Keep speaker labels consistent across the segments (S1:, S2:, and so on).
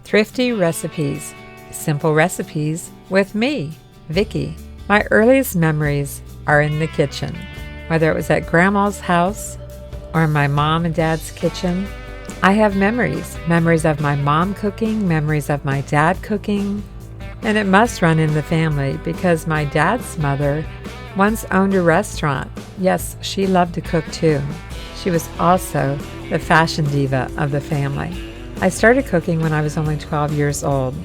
S1: Thrifty Recipes, simple recipes with me, Vickie. My earliest memories are in the kitchen, whether it was at Grandma's house or in my mom and dad's kitchen. I have memories of my mom cooking, memories of my dad cooking, and it must run in the family because my dad's mother once owned a restaurant. Yes, she loved to cook too. She was also the fashion diva of the family. I started cooking when I was only 12 years old,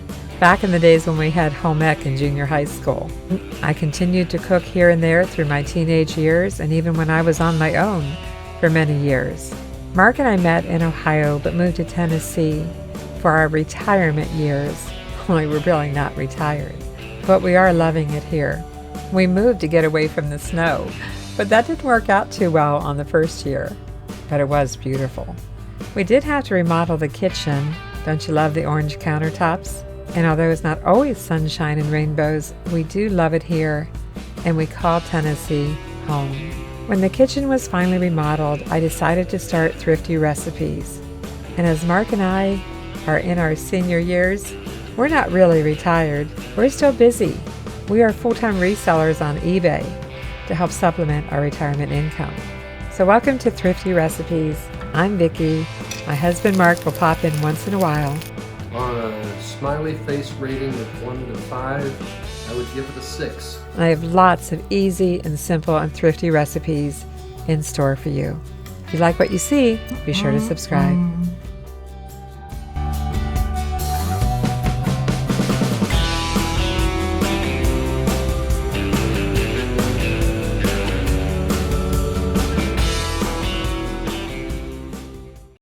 S1: back in the days when we had home ec in junior high school. I continued to cook here and there through my teenage years and even when I was on my own for many years. Mark and I met in Ohio but moved to Tennessee for our retirement years. Only we're really not retired, but we are loving it here. We moved to get away from the snow, but that didn't work out too well on the first year, but it was beautiful. We did have to remodel the kitchen. Don't you love the orange countertops? And although it's not always sunshine and rainbows, we do love it here, and we call Tennessee home. When the kitchen was finally remodeled, I decided to start Thrifty Recipes. And as Mark and I are in our senior years, we're not really retired. We're still busy. We are full-time resellers on eBay to help supplement our retirement income. So welcome to Thrifty Recipes. I'm Vickie. My husband Mark will pop in once in a while.
S2: On a smiley face rating of 1 to 5, I would give it a 6.
S1: I have lots of easy and simple and thrifty recipes in store for you. If you like what you see, be sure to subscribe.